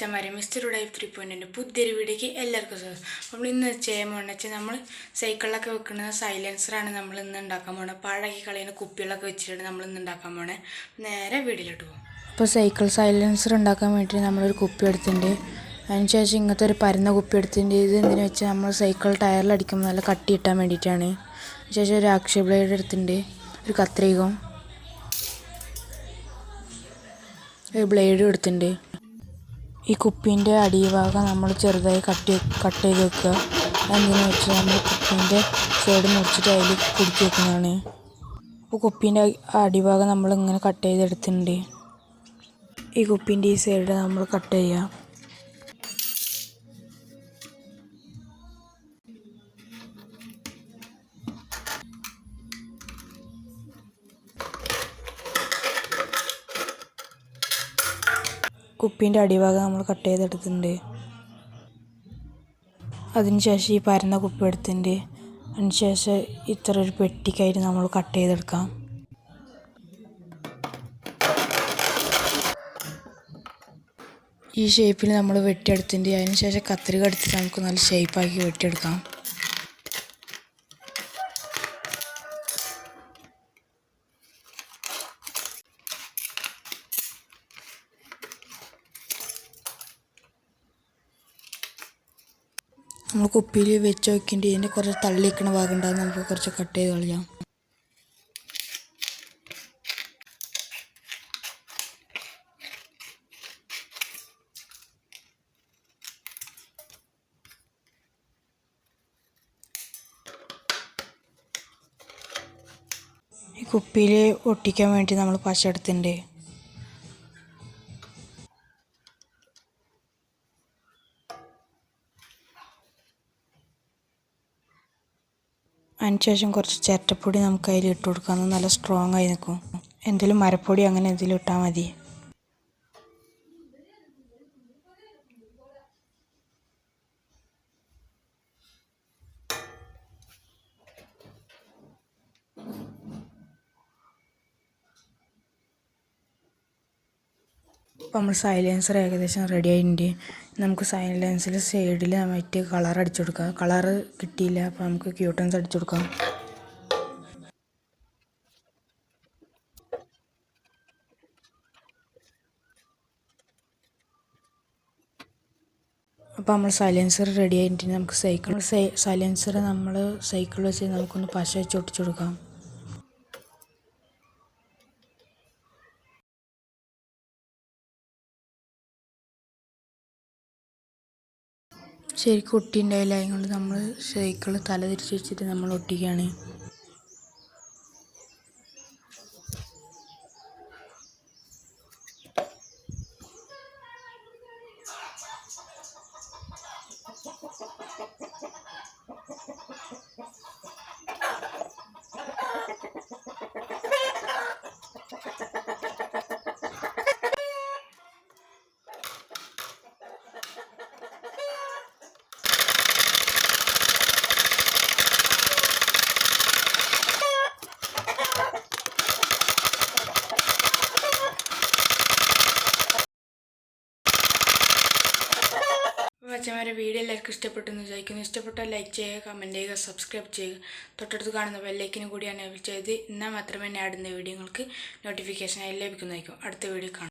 മച്ചന്മാരെ mrudayip3.o പുതിയൊരു വീഡിയോക്ക് എല്ലാവർക്കും സ്വാഗതം. നമ്മൾ ഇന്ന് ചെയ്യാൻ പോകുന്നത് വെച്ചാൽ നമ്മൾ സൈക്കിളിലൊക്കെ വെക്കുന്ന സൈലൻസറാണ് നമ്മൾ ഇന്ന് ഉണ്ടാക്കാൻ പോകുന്നത്. പാഴാക്കി കളയുന്ന കുപ്പികളൊക്കെ വെച്ചിട്ടാണ് നമ്മൾ ഇന്ന് ഉണ്ടാക്കാൻ പോകുന്നത്. നേരെ വീഡിയോയിലോട്ട് പോകും. അപ്പോൾ സൈക്കിൾ സൈലൻസർ ഉണ്ടാക്കാൻ വേണ്ടിയിട്ട് നമ്മളൊരു കുപ്പി എടുത്തിട്ടുണ്ട്. അതിനുശേഷം ഇങ്ങനത്തെ ഒരു പരന്ന കുപ്പി എടുത്തിട്ടുണ്ട്. ഇത് എന്തിനാ വെച്ചാൽ നമ്മൾ സൈക്കിൾ ടയറിലടിക്കുമ്പോൾ നല്ല കട്ടി കിട്ടാൻ വേണ്ടിയിട്ടാണ്. അതിനുശേഷം ഒരു അക്ഷയ ബ്ലേഡ് എടുത്തിട്ടുണ്ട്, ഒരു കത്രികയും ഒരു ബ്ലേഡും എടുത്തിട്ടുണ്ട്. ഈ കുപ്പീൻ്റെ അടിഭാഗം നമ്മൾ ചെറുതായി കട്ട് ചെയ്ത് വെക്കുക. എന്തിനാ വെച്ചാൽ നമ്മൾ കുപ്പീൻ്റെ സൈഡ് മുറിച്ചിട്ട് അതിൽ കുടുക്കി വെക്കുന്നതാണ്. അപ്പോൾ കുപ്പീൻ്റെ അടിഭാഗം നമ്മൾ ഇങ്ങനെ കട്ട് ചെയ്തെടുത്തിട്ടുണ്ട്. ഈ കുപ്പീൻ്റെ ഈ സൈഡ് നമ്മൾ കട്ട് ചെയ്യുക. കുപ്പീൻ്റെ അടിഭാഗം നമ്മൾ കട്ട് ചെയ്തെടുത്തിട്ടുണ്ട്. അതിനുശേഷം ഈ പരന്ന കുപ്പി എടുത്തിട്ടുണ്ട്. അതിനുശേഷം ഇത്ര ഒരു പെട്ടിക്കായിട്ട് നമ്മൾ കട്ട് ചെയ്തെടുക്കാം. ഈ ഷേപ്പിൽ നമ്മൾ വെട്ടിയെടുത്തിട്ടുണ്ട്. അതിനുശേഷം കത്രിക എടുത്തിട്ട് നമുക്ക് നല്ല ഷേപ്പാക്കി വെട്ടിയെടുക്കാം. നമ്മൾ കുപ്പിയിൽ വെച്ച് നോക്കിയിട്ട് ഇതിൻ്റെ കുറച്ച് തള്ളി നിൽക്കുന്ന ഭാഗം ഉണ്ടാകും, നമുക്ക് കുറച്ച് കട്ട് ചെയ്ത് കളയാം. ഈ കുപ്പിയിൽ ഒട്ടിക്കാൻ വേണ്ടി നമ്മൾ പശ എടുത്തിട്ടുണ്ട്. അതിനുശേഷം കുറച്ച് ചിരട്ടപ്പൊടി നമുക്ക് അതിൽ ഇട്ട് കൊടുക്കാം. അത് നല്ല സ്ട്രോങ് ആയി നിൽക്കും. എന്തെങ്കിലും മരപ്പൊടി അങ്ങനെ എന്തെങ്കിലും ഇട്ടാൽ മതി. അപ്പോൾ നമ്മൾ സൈലൻസർ ഏകദേശം റെഡി ആയിട്ടുണ്ട്. നമുക്ക് സൈലൻസർ സൈഡിൽ മറ്റ് കളർ അടിച്ചു കൊടുക്കാം. കളറ് കിട്ടിയില്ല, അപ്പോൾ നമുക്ക് ക്യൂട്ടൻസ് അടിച്ചു കൊടുക്കാം. അപ്പോൾ നമ്മൾ സൈലൻസർ റെഡി ആയിട്ടുണ്ട്. നമുക്ക് സൈലൻസർ നമ്മൾ സൈക്കിൾ വെച്ച് നമുക്കൊന്ന് പശ വെച്ച് ഒട്ടിച്ചു കൊടുക്കാം. ശരിക്കും ഒട്ടിയുണ്ടായില്ല, അതുകൊണ്ട് നമ്മൾ സൈക്കിൾ തല തിരിച്ച് വെച്ചിട്ട് നമ്മൾ ഒട്ടിക്കുകയാണ്. മച്ചന്മാരെ വീഡിയോ എല്ലാവർക്കും ഇഷ്ടപ്പെട്ടെന്ന് വിചാരിക്കുന്നു. ഇഷ്ടപ്പെട്ടാൽ ലൈക്ക് ചെയ്യുക, കമൻറ്റ് ചെയ്യുക, സബ്സ്ക്രൈബ് ചെയ്യുക. തൊട്ടടുത്ത് കാണുന്ന ബെല്ലൈക്കിനും കൂടി എനേബിൾ ചെയ്ത് എന്നാൽ മാത്രമേ ഞാൻ ഇടുന്ന വീഡിയോകൾക്ക് നോട്ടിഫിക്കേഷനായി ലഭിക്കുന്നതായിരിക്കും. അടുത്ത വീഡിയോ കാണാം.